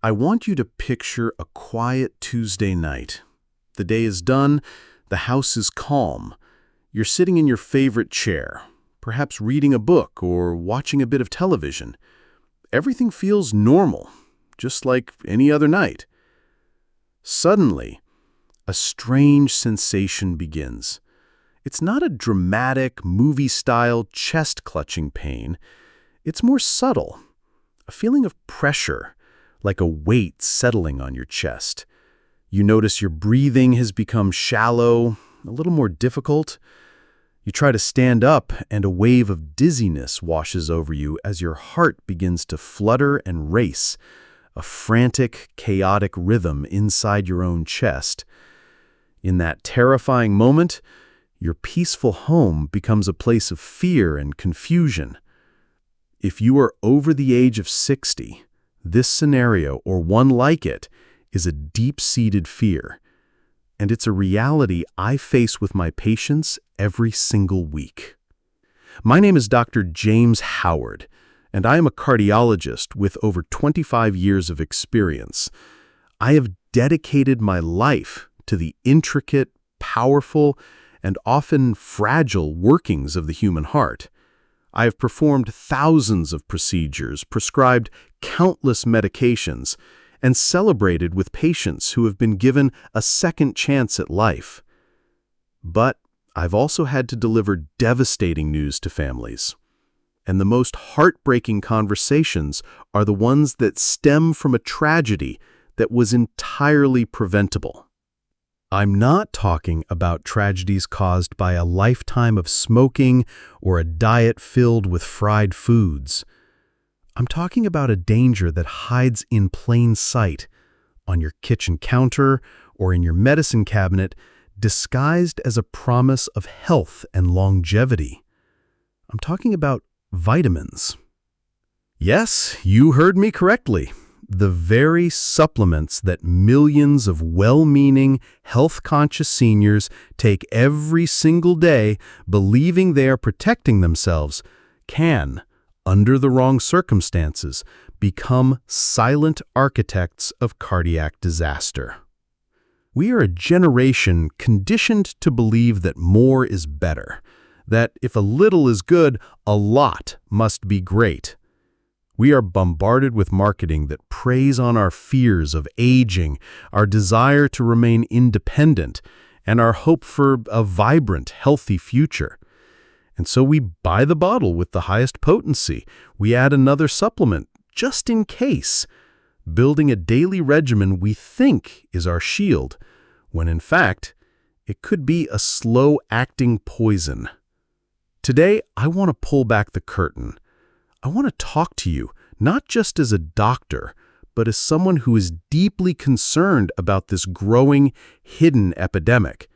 I want you to picture a quiet Tuesday night. The day is done, the house is calm. You're sitting in your favorite chair, perhaps reading a book or watching a bit of television. Everything feels normal, just like any other night. Suddenly, a strange sensation begins. It's not a dramatic, movie-style, chest-clutching pain. It's more subtle, a feeling of pressure, like a weight settling on your chest. You notice your breathing has become shallow, a little more difficult. You try to stand up, and a wave of dizziness washes over you as your heart begins to flutter and race, a frantic, chaotic rhythm inside your own chest. In that terrifying moment, your peaceful home becomes a place of fear and confusion. If you are over the age of 60, this scenario, or one like it, is a deep-seated fear. And it's a reality I face with my patients every single week. My name is Dr. James Howard, and I am a cardiologist with over 25 years of experience. I have dedicated my life to the intricate, powerful, and often fragile workings of the human heart. I have performed thousands of procedures, prescribed countless medications, and celebrated with patients who have been given a second chance at life. But I've also had to deliver devastating news to families. And the most heartbreaking conversations are the ones that stem from a tragedy that was entirely preventable. I'm not talking about tragedies caused by a lifetime of smoking or a diet filled with fried foods. I'm talking about a danger that hides in plain sight, on your kitchen counter or in your medicine cabinet, disguised as a promise of health and longevity. I'm talking about vitamins. Yes, you heard me correctly. The very supplements that millions of well-meaning, health-conscious seniors take every single day, believing they are protecting themselves, can, under the wrong circumstances, become silent architects of cardiac disaster. We are a generation conditioned to believe that more is better, that if a little is good, a lot must be great. We are bombarded with marketing that preys on our fears of aging, our desire to remain independent, and our hope for a vibrant, healthy future. And so we buy the bottle with the highest potency. We add another supplement, just in case, building a daily regimen we think is our shield, when in fact, it could be a slow-acting poison. Today, I want to pull back the curtain. I want to talk to you, not just as a doctor, but as someone who is deeply concerned about this growing, hidden epidemic.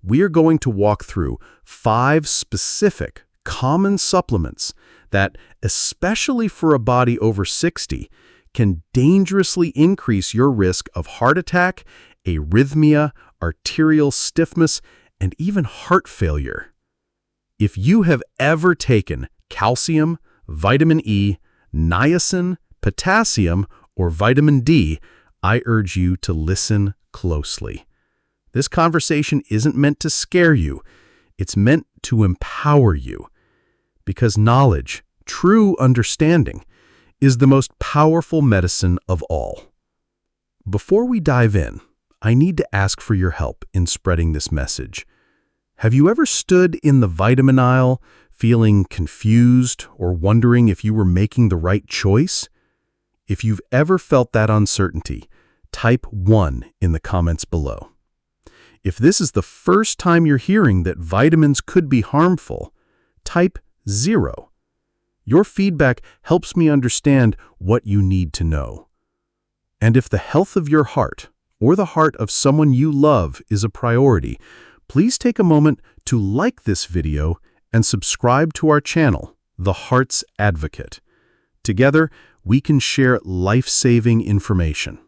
We are going to walk through 5 specific, common supplements that, especially for a body over 60, can dangerously increase your risk of heart attack, arrhythmia, arterial stiffness, and even heart failure. If you have ever taken calcium, vitamin E, niacin, potassium, or vitamin D, I urge you to listen closely. This conversation isn't meant to scare you. It's meant to empower you. Because knowledge, true understanding, is the most powerful medicine of all. Before we dive in, I need to ask for your help in spreading this message. Have you ever stood in the vitamin aisle feeling confused or wondering if you were making the right choice? If you've ever felt that uncertainty, type 1 in the comments below. If this is the first time you're hearing that vitamins could be harmful, type 0. Your feedback helps me understand what you need to know. And if the health of your heart or the heart of someone you love is a priority, please take a moment to like this video and subscribe to our channel, The Heart's Advocate. Together, we can share life-saving information.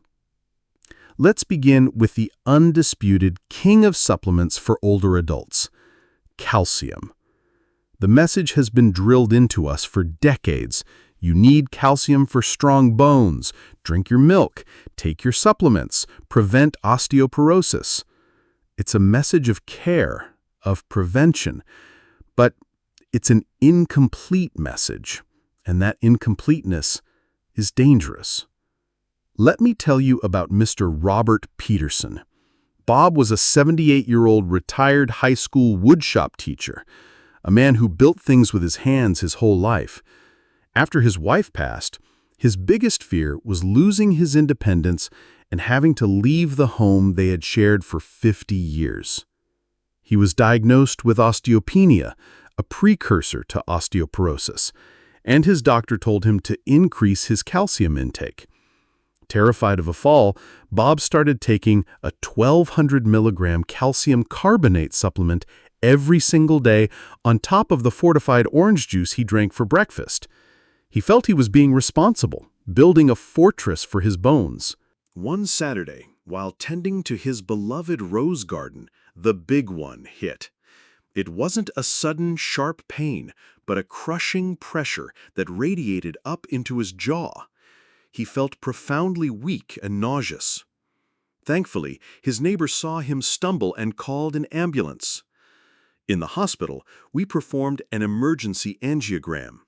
Let's begin with the undisputed king of supplements for older adults, calcium. The message has been drilled into us for decades. You need calcium for strong bones. Drink your milk. Take your supplements. Prevent osteoporosis. It's a message of care, of prevention, but it's an incomplete message, and that incompleteness is dangerous. Let me tell you about Mr. Robert Peterson. Bob was a 78-year-old retired high school woodshop teacher, a man who built things with his hands his whole life. After his wife passed, his biggest fear was losing his independence and having to leave the home they had shared for 50 years. He was diagnosed with osteopenia, a precursor to osteoporosis, and his doctor told him to increase his calcium intake. Terrified of a fall, Bob started taking a 1,200 milligram calcium carbonate supplement every single day on top of the fortified orange juice he drank for breakfast. He felt he was being responsible, building a fortress for his bones. One Saturday, while tending to his beloved rose garden, the big one hit. It wasn't a sudden, sharp pain, but a crushing pressure that radiated up into his jaw. He felt profoundly weak and nauseous. Thankfully, his neighbor saw him stumble and called an ambulance. In the hospital, we performed an emergency angiogram.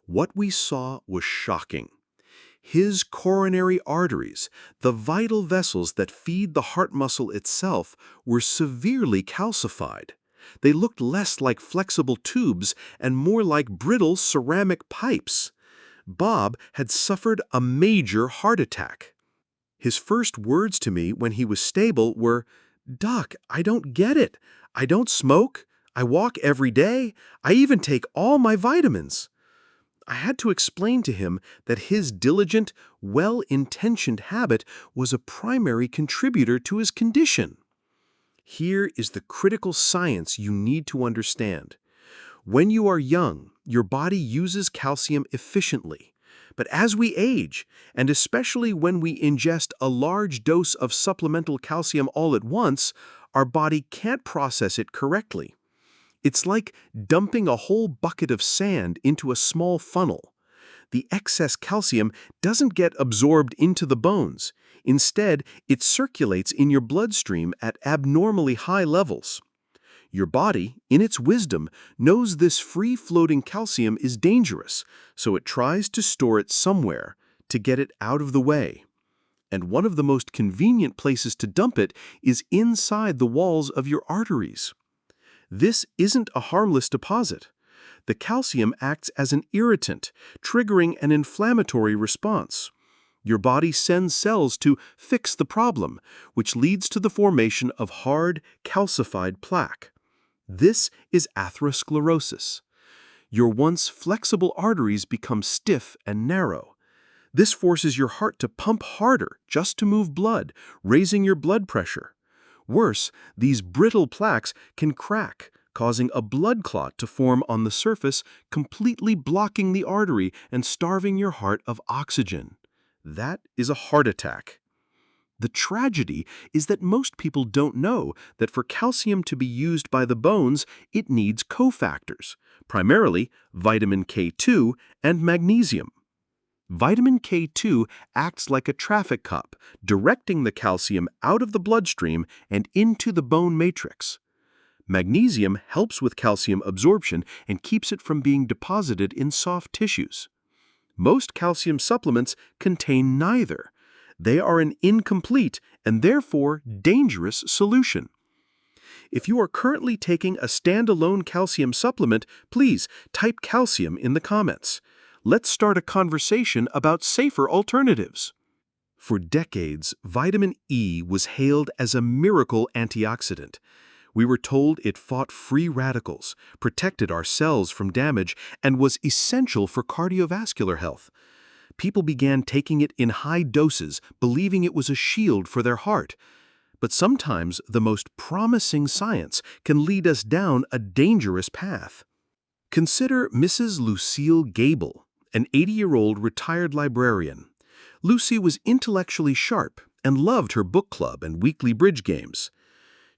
What we saw was shocking. His coronary arteries, the vital vessels that feed the heart muscle itself, were severely calcified. They looked less like flexible tubes and more like brittle ceramic pipes. Bob had suffered a major heart attack. His first words to me when he was stable were, "Doc, I don't get it. I don't smoke. I walk every day. I even take all my vitamins." I had to explain to him that his diligent, well-intentioned habit was a primary contributor to his condition. Here is the critical science you need to understand. When you are young, your body uses calcium efficiently. But as we age, and especially when we ingest a large dose of supplemental calcium all at once, our body can't process it correctly. It's like dumping a whole bucket of sand into a small funnel. The excess calcium doesn't get absorbed into the bones. Instead, it circulates in your bloodstream at abnormally high levels. Your body, in its wisdom, knows this free-floating calcium is dangerous, so it tries to store it somewhere to get it out of the way. And one of the most convenient places to dump it is inside the walls of your arteries. This isn't a harmless deposit. The calcium acts as an irritant, triggering an inflammatory response. Your body sends cells to fix the problem, which leads to the formation of hard, calcified plaque. This is atherosclerosis. Your once flexible arteries become stiff and narrow. This forces your heart to pump harder just to move blood, raising your blood pressure. Worse, these brittle plaques can crack, causing a blood clot to form on the surface, completely blocking the artery and starving your heart of oxygen. That is a heart attack. The tragedy is that most people don't know that for calcium to be used by the bones, it needs cofactors, primarily vitamin K2 and magnesium. Vitamin K2 acts like a traffic cop, directing the calcium out of the bloodstream and into the bone matrix. Magnesium helps with calcium absorption and keeps it from being deposited in soft tissues. Most calcium supplements contain neither. They are an incomplete and therefore dangerous solution. If you are currently taking a standalone calcium supplement, please type calcium in the comments. Let's start a conversation about safer alternatives. For decades, vitamin E was hailed as a miracle antioxidant. We were told it fought free radicals, protected our cells from damage, and was essential for cardiovascular health. People began taking it in high doses, believing it was a shield for their heart. But sometimes the most promising science can lead us down a dangerous path. Consider Mrs. Lucille Gable, an 80-year-old retired librarian. Lucy was intellectually sharp and loved her book club and weekly bridge games.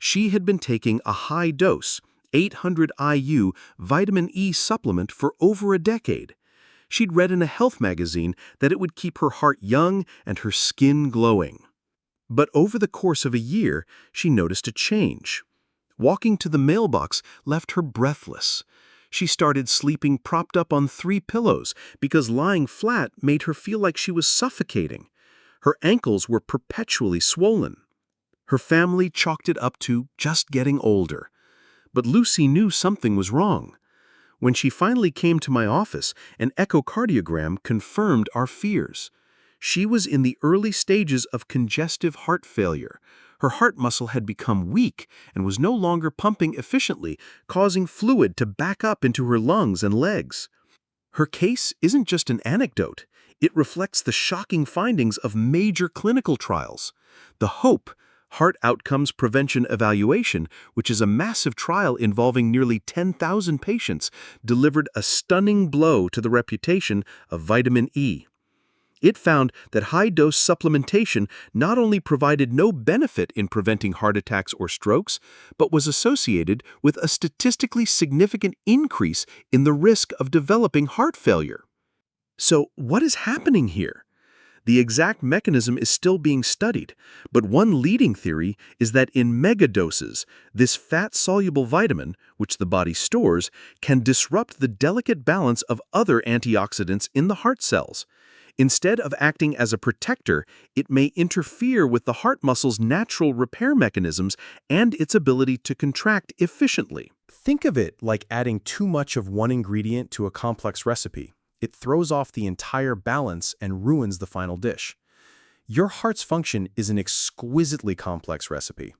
She had been taking a high-dose, 800 IU vitamin E supplement for over a decade. She'd read in a health magazine that it would keep her heart young and her skin glowing. But over the course of a year, she noticed a change. Walking to the mailbox left her breathless. She started sleeping propped up on 3 pillows because lying flat made her feel like she was suffocating. Her ankles were perpetually swollen. Her family chalked it up to just getting older. But Lucy knew something was wrong. When she finally came to my office, an echocardiogram confirmed our fears. She was in the early stages of congestive heart failure. Her heart muscle had become weak and was no longer pumping efficiently, causing fluid to back up into her lungs and legs. Her case isn't just an anecdote. It reflects the shocking findings of major clinical trials. The HOPE, Heart Outcomes Prevention Evaluation, which is a massive trial involving nearly 10,000 patients, delivered a stunning blow to the reputation of vitamin E. It found that high-dose supplementation not only provided no benefit in preventing heart attacks or strokes, but was associated with a statistically significant increase in the risk of developing heart failure. So, what is happening here? The exact mechanism is still being studied, but one leading theory is that in megadoses, this fat-soluble vitamin, which the body stores, can disrupt the delicate balance of other antioxidants in the heart cells. Instead of acting as a protector, it may interfere with the heart muscle's natural repair mechanisms and its ability to contract efficiently. Think of it like adding too much of one ingredient to a complex recipe. It throws off the entire balance and ruins the final dish. Your heart's function is an exquisitely complex recipe.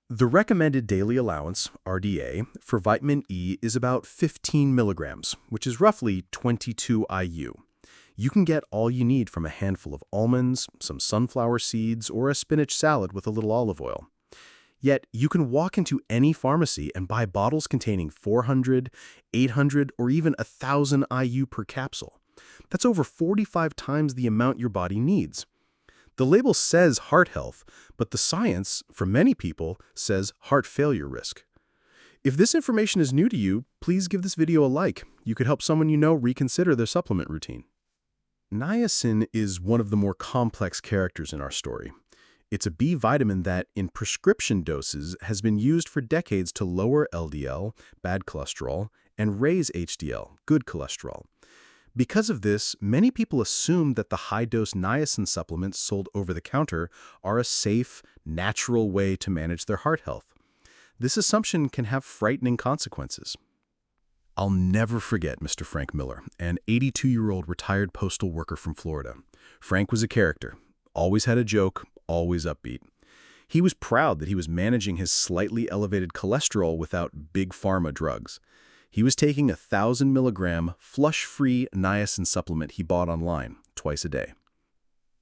The recommended daily allowance, RDA, for vitamin E is about 15 milligrams, which is roughly 22 IU. You can get all you need from a handful of almonds, some sunflower seeds, or a spinach salad with a little olive oil. Yet, you can walk into any pharmacy and buy bottles containing 400, 800, or even 1,000 IU per capsule. That's over 45 times the amount your body needs. The label says heart health, but the science, for many people, says heart failure risk. If this information is new to you, please give this video a like. You could help someone you know reconsider their supplement routine. Niacin is one of the more complex characters in our story. It's a B vitamin that, in prescription doses, has been used for decades to lower LDL, bad cholesterol, and raise HDL, good cholesterol. Because of this, many people assume that the high-dose niacin supplements sold over the counter are a safe, natural way to manage their heart health. This assumption can have frightening consequences. I'll never forget Mr. Frank Miller, an 82-year-old retired postal worker from Florida. Frank was a character, always had a joke, always upbeat. He was proud that he was managing his slightly elevated cholesterol without big pharma drugs. He was taking a 1,000 milligram flush-free niacin supplement he bought online twice a day.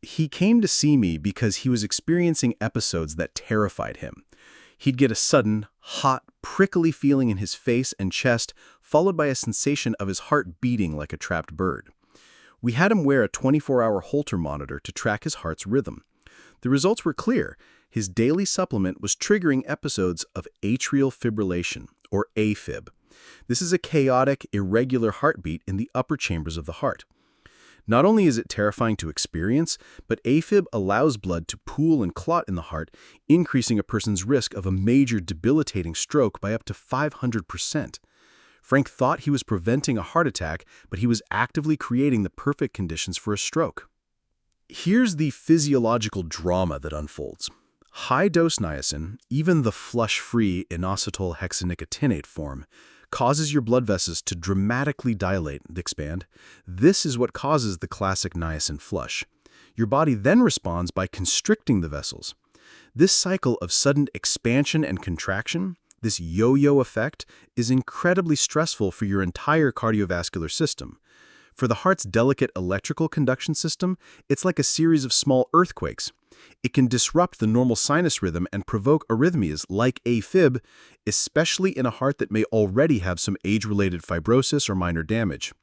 He came to see me because he was experiencing episodes that terrified him. He'd get a sudden, hot, prickly feeling in his face and chest, followed by a sensation of his heart beating like a trapped bird. We had him wear a 24-hour Holter monitor to track his heart's rhythm. The results were clear. His daily supplement was triggering episodes of atrial fibrillation, or AFib. This is a chaotic, irregular heartbeat in the upper chambers of the heart. Not only is it terrifying to experience, but AFib allows blood to pool and clot in the heart, increasing a person's risk of a major debilitating stroke by up to 500%. Frank thought he was preventing a heart attack, but he was actively creating the perfect conditions for a stroke. Here's the physiological drama that unfolds. High-dose niacin, even the flush-free inositol hexanicotinate form, causes your blood vessels to dramatically dilate and expand. This is what causes the classic niacin flush. Your body then responds by constricting the vessels. This cycle of sudden expansion and contraction, this yo-yo effect, is incredibly stressful for your entire cardiovascular system. For the heart's delicate electrical conduction system, it's like a series of small earthquakes. It can disrupt the normal sinus rhythm and provoke arrhythmias like AFib, especially in a heart that may already have some age-related fibrosis or minor damage.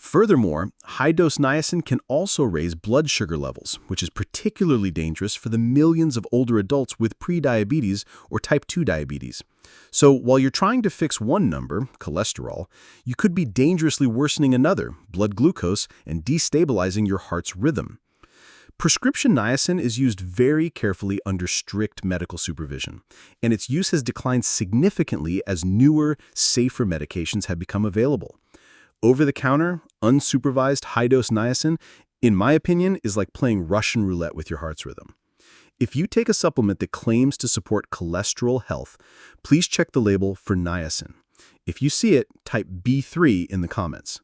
Furthermore, high-dose niacin can also raise blood sugar levels, which is particularly dangerous for the millions of older adults with prediabetes or type 2 diabetes. So while you're trying to fix one number, cholesterol, you could be dangerously worsening another, blood glucose, and destabilizing your heart's rhythm. Prescription niacin is used very carefully under strict medical supervision, and its use has declined significantly as newer, safer medications have become available. Over-the-counter, unsupervised high-dose niacin, in my opinion, is like playing Russian roulette with your heart's rhythm. If you take a supplement that claims to support cholesterol health, please check the label for niacin. If you see it, type B3 in the comments.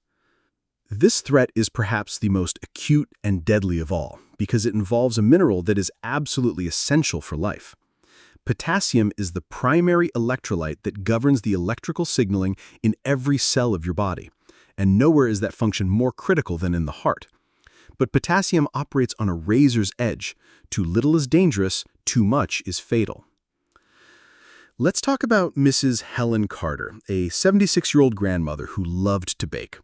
This threat is perhaps the most acute and deadly of all, because it involves a mineral that is absolutely essential for life. Potassium is the primary electrolyte that governs the electrical signaling in every cell of your body, and nowhere is that function more critical than in the heart. But potassium operates on a razor's edge. Too little is dangerous, too much is fatal. Let's talk about Mrs. Helen Carter, a 76-year-old grandmother who loved to bake.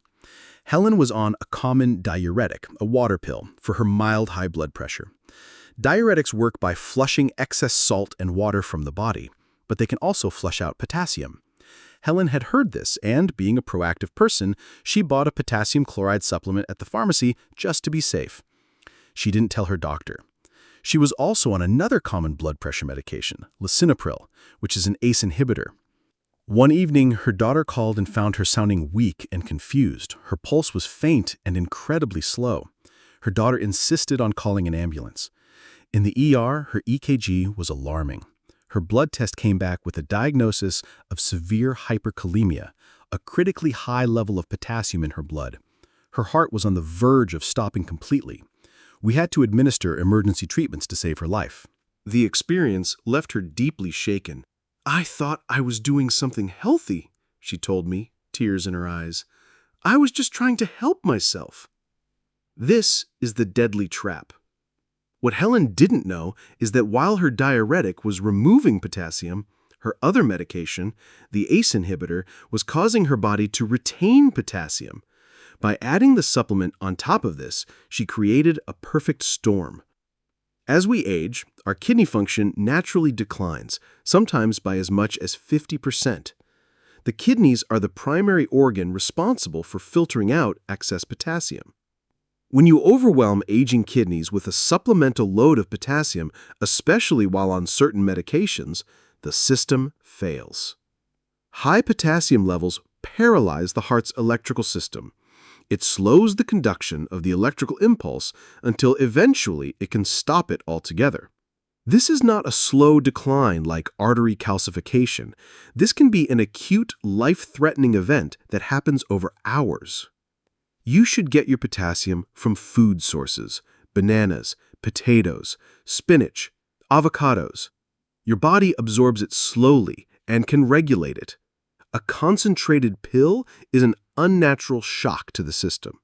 Helen was on a common diuretic, a water pill, for her mild high blood pressure. Diuretics work by flushing excess salt and water from the body, but they can also flush out potassium. Helen had heard this, and being a proactive person, she bought a potassium chloride supplement at the pharmacy just to be safe. She didn't tell her doctor. She was also on another common blood pressure medication, lisinopril, which is an ACE inhibitor. One evening, her daughter called and found her sounding weak and confused. Her pulse was faint and incredibly slow. Her daughter insisted on calling an ambulance. In the ER, her EKG was alarming. Her blood test came back with a diagnosis of severe hyperkalemia, a critically high level of potassium in her blood. Her heart was on the verge of stopping completely. We had to administer emergency treatments to save her life. The experience left her deeply shaken. "I thought I was doing something healthy," she told me, tears in her eyes. "I was just trying to help myself." This is the deadly trap. What Helen didn't know is that while her diuretic was removing potassium, her other medication, the ACE inhibitor, was causing her body to retain potassium. By adding the supplement on top of this, she created a perfect storm. As we age, our kidney function naturally declines, sometimes by as much as 50%. The kidneys are the primary organ responsible for filtering out excess potassium. When you overwhelm aging kidneys with a supplemental load of potassium, especially while on certain medications, the system fails. High potassium levels paralyze the heart's electrical system. It slows the conduction of the electrical impulse until eventually it can stop it altogether. This is not a slow decline like artery calcification. This can be an acute, life-threatening event that happens over hours. You should get your potassium from food sources: bananas, potatoes, spinach, avocados. Your body absorbs it slowly and can regulate it. A concentrated pill is an unnatural shock to the system.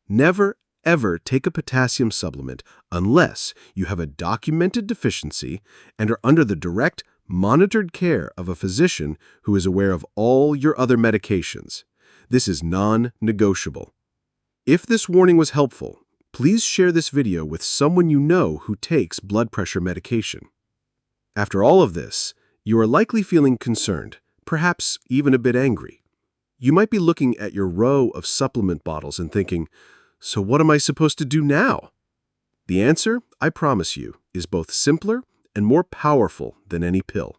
Never, ever take a potassium supplement unless you have a documented deficiency and are under the direct, monitored care of a physician who is aware of all your other medications. This is non-negotiable. If this warning was helpful, please share this video with someone you know who takes blood pressure medication. After all of this, you are likely feeling concerned, perhaps even a bit angry. You might be looking at your row of supplement bottles and thinking, "So what am I supposed to do now?" The answer, I promise you, is both simpler and more powerful than any pill.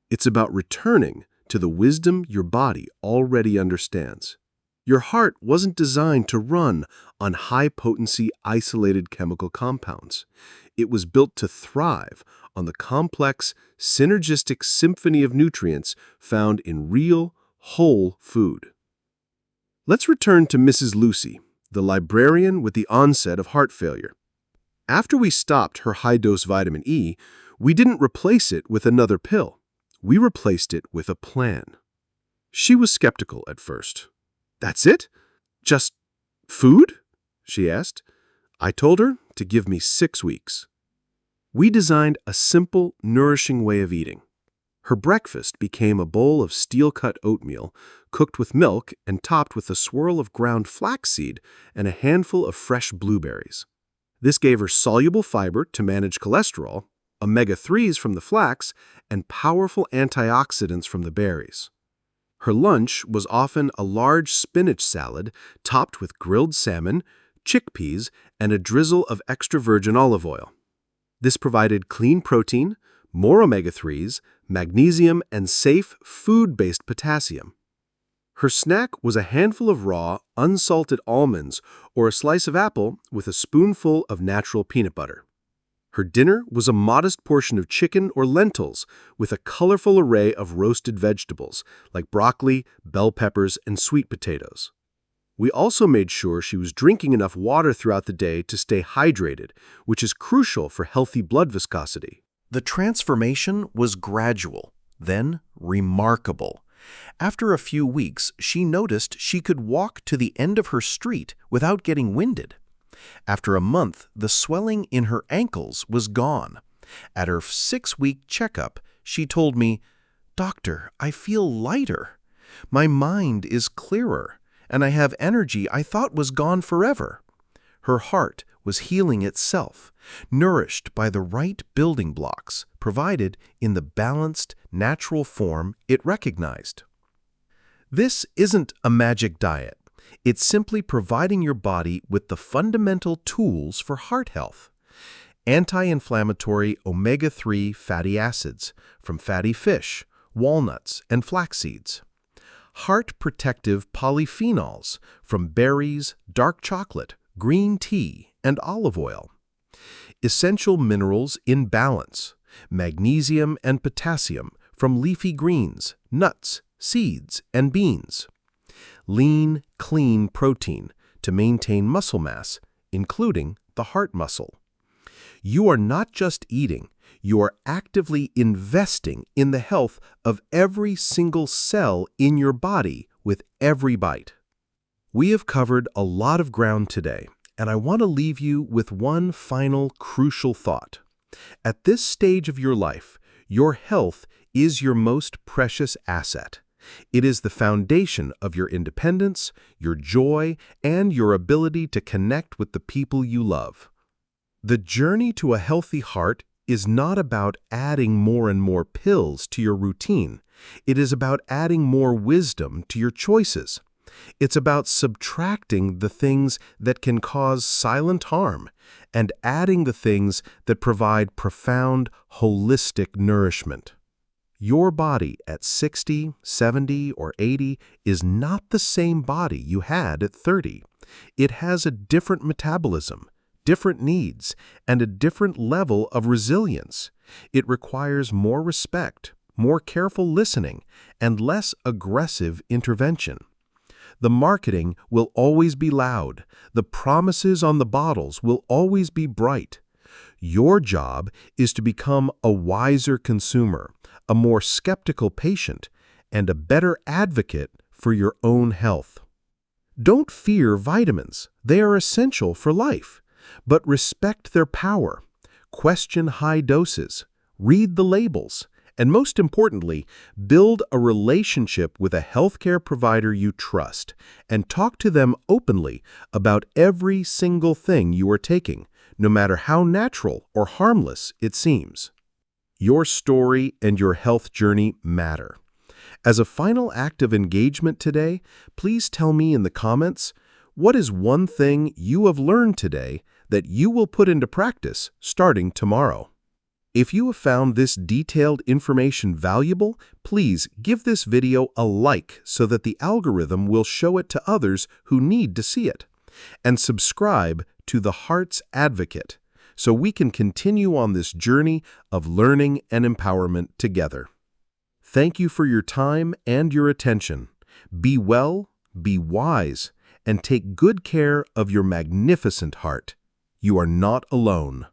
It's about returning to the wisdom your body already understands. Your heart wasn't designed to run on high-potency, isolated chemical compounds. It was built to thrive on the complex, synergistic symphony of nutrients found in real, whole food. Let's return to Mrs. Lucy, the librarian with the onset of heart failure. After we stopped her high-dose vitamin E, we didn't replace it with another pill. We replaced it with a plan. She was skeptical at first. "That's it? Just food?" she asked. I told her to give me 6 weeks. We designed a simple, nourishing way of eating. Her breakfast became a bowl of steel-cut oatmeal, cooked with milk and topped with a swirl of ground flaxseed and a handful of fresh blueberries. This gave her soluble fiber to manage cholesterol, omega-3s from the flax, and powerful antioxidants from the berries. Her lunch was often a large spinach salad topped with grilled salmon, chickpeas, and a drizzle of extra virgin olive oil. This provided clean protein, more omega-3s, magnesium, and safe, food-based potassium. Her snack was a handful of raw, unsalted almonds or a slice of apple with a spoonful of natural peanut butter. Her dinner was a modest portion of chicken or lentils with a colorful array of roasted vegetables like broccoli, bell peppers, and sweet potatoes. We also made sure she was drinking enough water throughout the day to stay hydrated, which is crucial for healthy blood viscosity. The transformation was gradual, then remarkable. After a few weeks, she noticed she could walk to the end of her street without getting winded. After a month, the swelling in her ankles was gone. At her 6-week checkup, she told me, "Doctor, I feel lighter. My mind is clearer, and I have energy I thought was gone forever." Her heart was healing itself, nourished by the right building blocks provided in the balanced, natural form it recognized. This isn't a magic diet. It's simply providing your body with the fundamental tools for heart health. Anti-inflammatory omega-3 fatty acids from fatty fish, walnuts, and flax seeds. Heart-protective polyphenols from berries, dark chocolate, green tea, and olive oil. Essential minerals in balance, magnesium and potassium from leafy greens, nuts, seeds, and beans. Lean, clean protein to maintain muscle mass, including the heart muscle. You are not just eating, you are actively investing in the health of every single cell in your body with every bite. We have covered a lot of ground today, and I want to leave you with one final crucial thought. At this stage of your life, your health is your most precious asset. It is the foundation of your independence, your joy, and your ability to connect with the people you love. The journey to a healthy heart is not about adding more and more pills to your routine. It is about adding more wisdom to your choices. It's about subtracting the things that can cause silent harm and adding the things that provide profound, holistic nourishment. Your body at 60, 70, or 80 is not the same body you had at 30. It has a different metabolism, different needs, and a different level of resilience. It requires more respect, more careful listening, and less aggressive intervention. The marketing will always be loud. The promises on the bottles will always be bright. Your job is to become a wiser consumer, a more skeptical patient, and a better advocate for your own health. Don't fear vitamins. They are essential for life, but respect their power. Question high doses. Read the labels. And most importantly, build a relationship with a healthcare provider you trust and talk to them openly about every single thing you are taking, no matter how natural or harmless it seems. Your story and your health journey matter. As a final act of engagement today, please tell me in the comments, what is one thing you have learned today that you will put into practice starting tomorrow? If you have found this detailed information valuable, please give this video a like so that the algorithm will show it to others who need to see it. And subscribe to The Heart's Advocate so we can continue on this journey of learning and empowerment together. Thank you for your time and your attention. Be well, be wise, and take good care of your magnificent heart. You are not alone.